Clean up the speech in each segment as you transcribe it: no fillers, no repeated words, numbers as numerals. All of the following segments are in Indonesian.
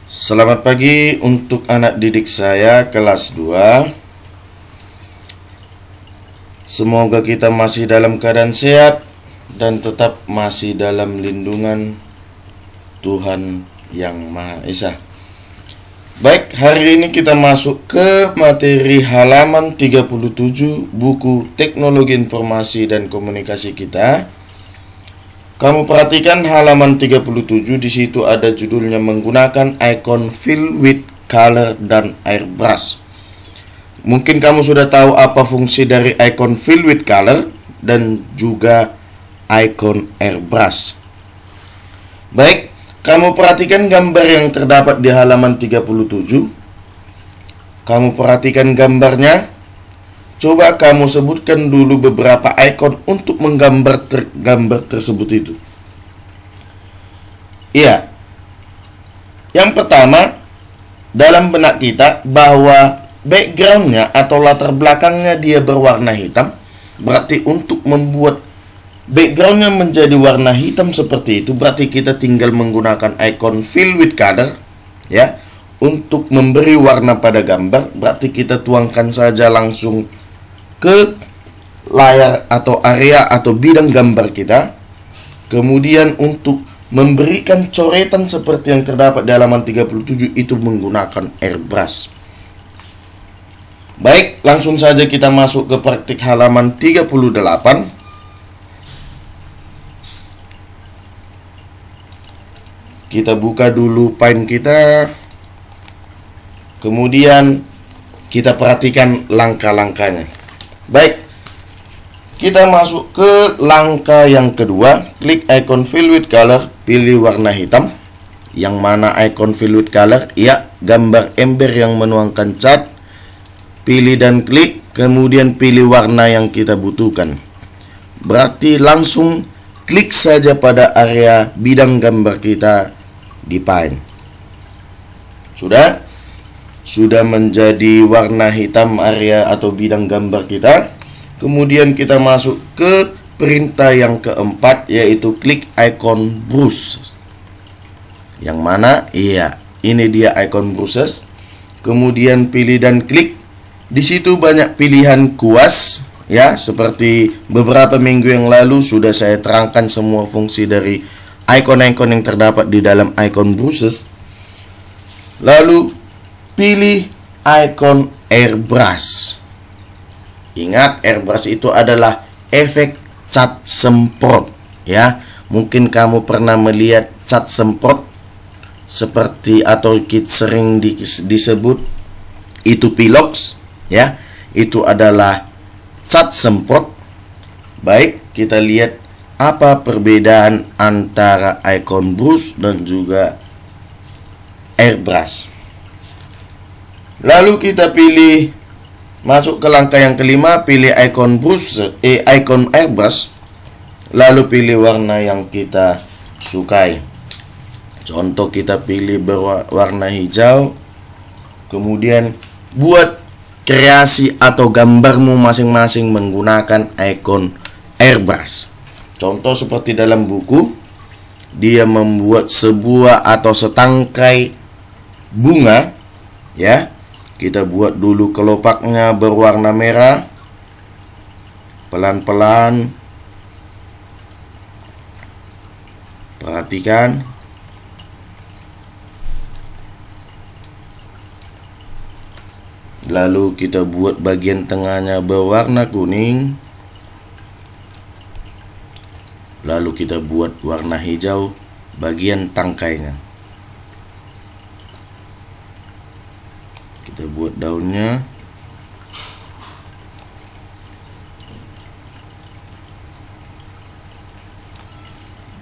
Selamat pagi untuk anak didik saya kelas 2. Semoga kita masih dalam keadaan sehat dan tetap masih dalam lindungan Tuhan Yang Maha Esa. Baik, hari ini kita masuk ke materi halaman 37 buku Teknologi Informasi dan Komunikasi kita. Kamu perhatikan halaman 37, di situ ada judulnya menggunakan icon fill with color dan airbrush. Mungkin kamu sudah tahu apa fungsi dari icon fill with color dan juga icon airbrush. Baik, kamu perhatikan gambar yang terdapat di halaman 37. Kamu perhatikan gambarnya. Coba kamu sebutkan dulu beberapa icon untuk menggambar gambar tersebut itu. Iya. Yang pertama, dalam benak kita bahwa backgroundnya atau latar belakangnya dia berwarna hitam. Berarti untuk membuat backgroundnya menjadi warna hitam seperti itu, berarti kita tinggal menggunakan icon fill with color, ya, untuk memberi warna pada gambar. Berarti kita tuangkan saja langsung ke layar atau area atau bidang gambar kita. Kemudian untuk memberikan coretan seperti yang terdapat di halaman 37 itu menggunakan airbrush. Baik, langsung saja kita masuk ke praktik halaman 38. Kita buka dulu Paint kita. Kemudian kita perhatikan langkah-langkahnya. Baik, kita masuk ke langkah yang kedua. Klik icon fill with color, pilih warna hitam. Yang mana icon fill with color? Ya, gambar ember yang menuangkan cat. Pilih dan klik, kemudian pilih warna yang kita butuhkan. Berarti langsung klik saja pada area bidang gambar kita di Paint. Sudah menjadi warna hitam area atau bidang gambar kita. Kemudian kita masuk ke perintah yang keempat, yaitu klik icon brush. Yang mana? Iya, ini dia icon brushes. Kemudian pilih dan klik. Di situ banyak pilihan kuas, ya, seperti beberapa minggu yang lalu sudah saya terangkan semua fungsi dari icon-icon yang terdapat di dalam icon brushes. Lalu pilih icon airbrush. Ingat, airbrush itu adalah efek cat semprot, ya. Mungkin kamu pernah melihat cat semprot seperti atau sering disebut itu pilox, ya. Itu adalah cat semprot. Baik, kita lihat apa perbedaan antara icon brush dan juga airbrush. Lalu kita pilih, masuk ke langkah yang kelima, pilih icon brush, icon airbrush. Lalu pilih warna yang kita sukai. Contoh kita pilih berwarna hijau. Kemudian buat kreasi atau gambarmu masing-masing menggunakan icon airbrush. Contoh seperti dalam buku, dia membuat sebuah atau setangkai bunga, ya. Kita buat dulu kelopaknya berwarna merah. Pelan-pelan. Perhatikan. Lalu kita buat bagian tengahnya berwarna kuning. Lalu kita buat warna hijau bagian tangkainya. Kita buat daunnya.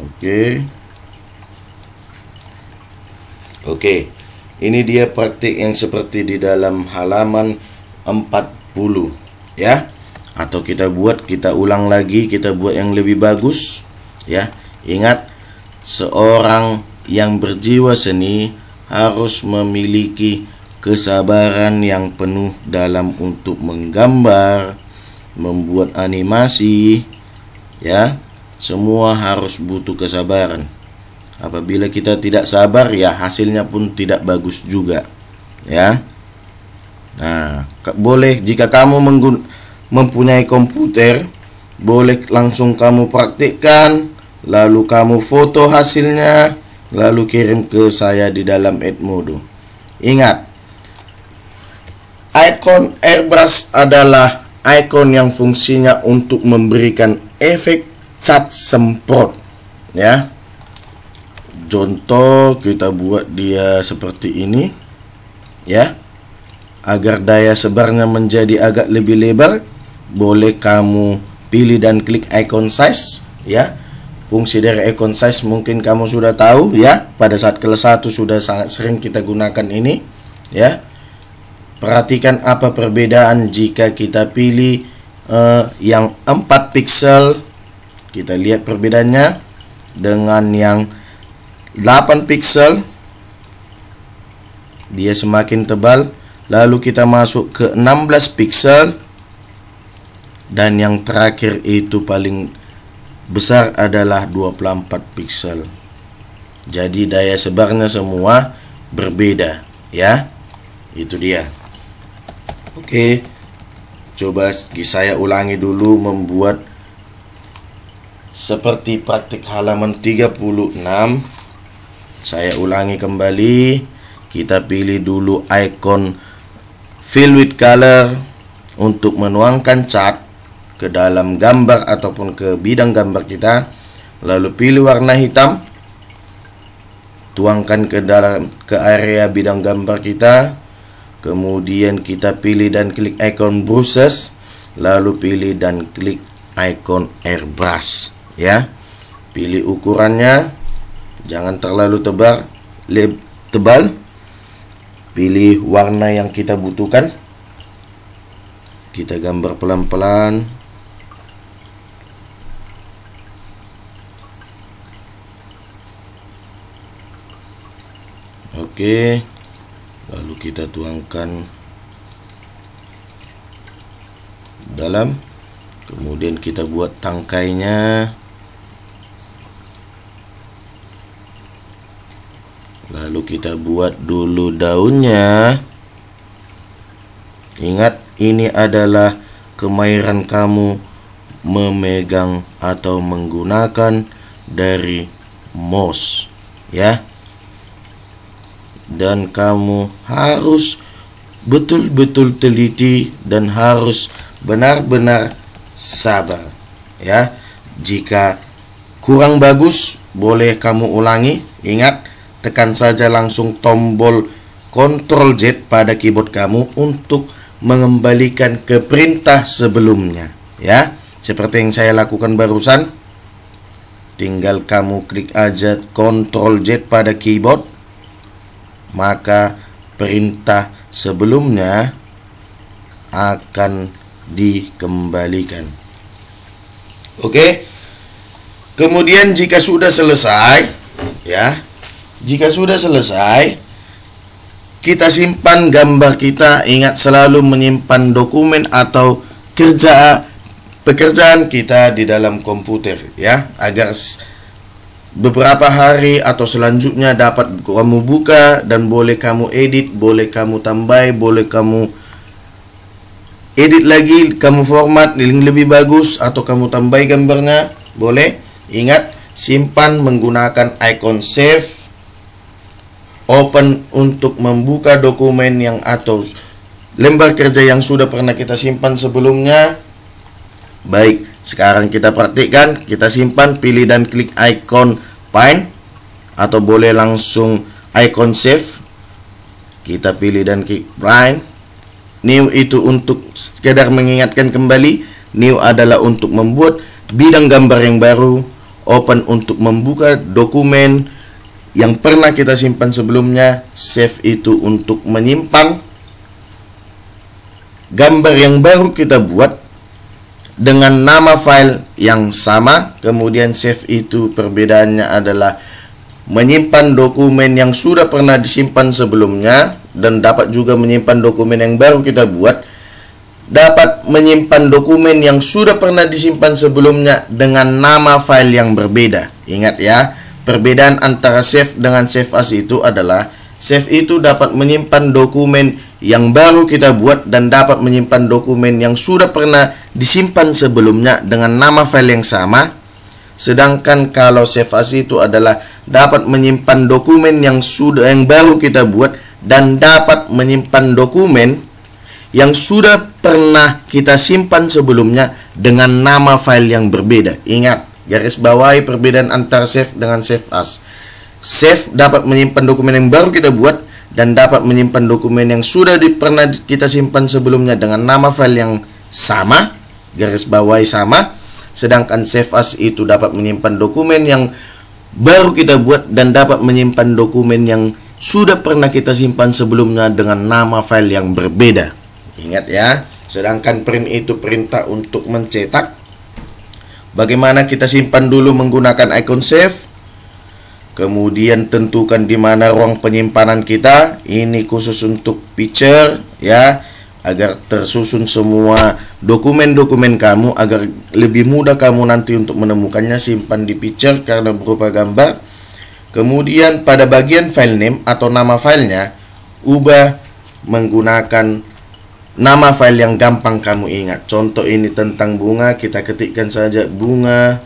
Oke. Ini dia praktik yang seperti di dalam halaman 40, ya. Atau kita ulang lagi, kita buat yang lebih bagus, ya. Ingat, seorang yang berjiwa seni harus memiliki kesabaran yang penuh dalam untuk menggambar, membuat animasi, ya. Semua harus butuh kesabaran. Apabila kita tidak sabar, ya hasilnya pun tidak bagus juga, ya. Nah, boleh jika kamu mempunyai komputer, boleh langsung kamu praktikkan, lalu kamu foto hasilnya, lalu kirim ke saya di dalam Edmodo. Ingat, icon airbrush adalah icon yang fungsinya untuk memberikan efek cat semprot, ya. Contoh, kita buat dia seperti ini, ya. Agar daya sebarnya menjadi agak lebih lebar, boleh kamu pilih dan klik icon size, ya. Fungsi dari icon size mungkin kamu sudah tahu, ya. Pada saat kelas 1 sudah sangat sering kita gunakan ini, ya. Perhatikan apa perbedaan jika kita pilih yang 4 pixel. Kita lihat perbedaannya dengan yang 8 pixel. Dia semakin tebal. Lalu kita masuk ke 16 pixel. Dan yang terakhir itu paling besar adalah 24 pixel. Jadi daya sebarnya semua berbeda, ya. Itu dia. Oke. Coba saya ulangi dulu membuat seperti praktik halaman 36. Saya ulangi kembali. Kita pilih dulu icon fill with color untuk menuangkan cat ke dalam gambar ataupun ke bidang gambar kita. Lalu pilih warna hitam, tuangkan ke area bidang gambar kita. Kemudian kita pilih dan klik icon brushes, lalu pilih dan klik icon airbrush, ya. Pilih ukurannya, jangan terlalu tebal. Pilih warna yang kita butuhkan. Kita gambar pelan-pelan. Oke. Lalu kita tuangkan dalam. Kemudian kita buat tangkainya. Lalu kita buat dulu daunnya. Ingat, ini adalah kemahiran kamu memegang atau menggunakan dari mouse, ya. Dan kamu harus betul-betul teliti dan harus benar-benar sabar, ya. Jika kurang bagus, boleh kamu ulangi. Ingat, tekan saja langsung tombol Ctrl Z pada keyboard kamu untuk mengembalikan ke perintah sebelumnya, ya. Seperti yang saya lakukan barusan. Tinggal kamu klik aja Ctrl Z pada keyboard, maka perintah sebelumnya akan dikembalikan. Oke. Kemudian jika sudah selesai, ya. Jika sudah selesai, kita simpan gambar kita. Ingat selalu menyimpan dokumen atau pekerjaan kita di dalam komputer, ya, agar beberapa hari atau selanjutnya dapat kamu buka dan boleh kamu edit, boleh kamu tambah, boleh kamu edit lagi, kamu format yang lebih bagus atau kamu tambah gambarnya, boleh. Ingat, simpan menggunakan icon save. Open untuk membuka dokumen yang atau lembar kerja yang sudah pernah kita simpan sebelumnya. Baik, sekarang kita praktikkan. Kita simpan, pilih dan klik icon find, atau boleh langsung icon save. Kita pilih dan klik find. New itu untuk sekedar mengingatkan kembali. New adalah untuk membuat bidang gambar yang baru. Open untuk membuka dokumen yang pernah kita simpan sebelumnya. Save itu untuk menyimpan gambar yang baru kita buat dengan nama file yang sama. Kemudian save itu perbedaannya adalah menyimpan dokumen yang sudah pernah disimpan sebelumnya, dan dapat juga menyimpan dokumen yang baru kita buat. Dapat menyimpan dokumen yang sudah pernah disimpan sebelumnya dengan nama file yang berbeda. Ingat, ya, Perbedaan antara save dengan save as itu adalah save itu dapat menyimpan dokumen yang baru kita buat dan dapat menyimpan dokumen yang sudah pernah disimpan sebelumnya dengan nama file yang sama. Sedangkan kalau save as itu adalah dapat menyimpan dokumen yang baru kita buat dan dapat menyimpan dokumen yang sudah pernah kita simpan sebelumnya dengan nama file yang berbeda. Ingat, garis bawahi perbedaan antara save dengan save as. Save dapat menyimpan dokumen yang baru kita buat dan dapat menyimpan dokumen yang sudah pernah kita simpan sebelumnya dengan nama file yang sama, garis bawahi sama. Sedangkan save as itu dapat menyimpan dokumen yang baru kita buat dan dapat menyimpan dokumen yang sudah pernah kita simpan sebelumnya dengan nama file yang berbeda. Ingat ya. Sedangkan print itu perintah untuk mencetak. Bagaimana kita simpan dulu menggunakan icon save. Kemudian tentukan di mana ruang penyimpanan kita. Ini khusus untuk picture ya, agar tersusun semua dokumen-dokumen kamu, agar lebih mudah kamu nanti untuk menemukannya. Simpan di picture karena berupa gambar. Kemudian pada bagian file name atau nama filenya, ubah menggunakan nama file yang gampang kamu ingat. Contoh ini tentang bunga, kita ketikkan saja bunga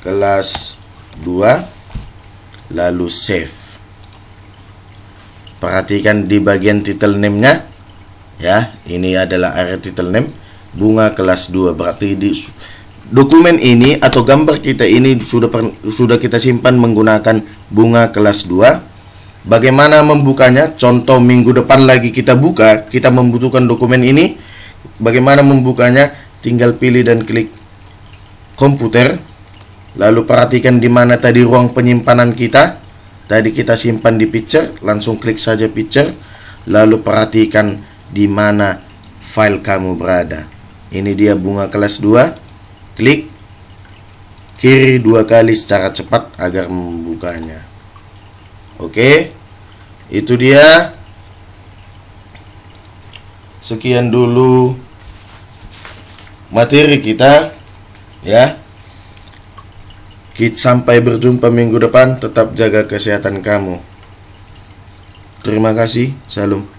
kelas 2 lalu save. Perhatikan di bagian title name-nya ya, ini adalah area title name bunga kelas 2. Berarti di dokumen ini atau gambar kita ini sudah kita simpan menggunakan bunga kelas 2. Bagaimana membukanya? Contoh minggu depan lagi kita buka, kita membutuhkan dokumen ini. Bagaimana membukanya? Tinggal pilih dan klik komputer. Lalu perhatikan di mana tadi ruang penyimpanan kita. Tadi kita simpan di picture, langsung klik saja picture. Lalu perhatikan di mana file kamu berada. Ini dia bunga kelas 2. Klik kiri 2 kali secara cepat agar membukanya. Oke, itu dia. Sekian dulu materi kita ya. Sampai berjumpa minggu depan. Tetap jaga kesehatan kamu. Terima kasih. Salam.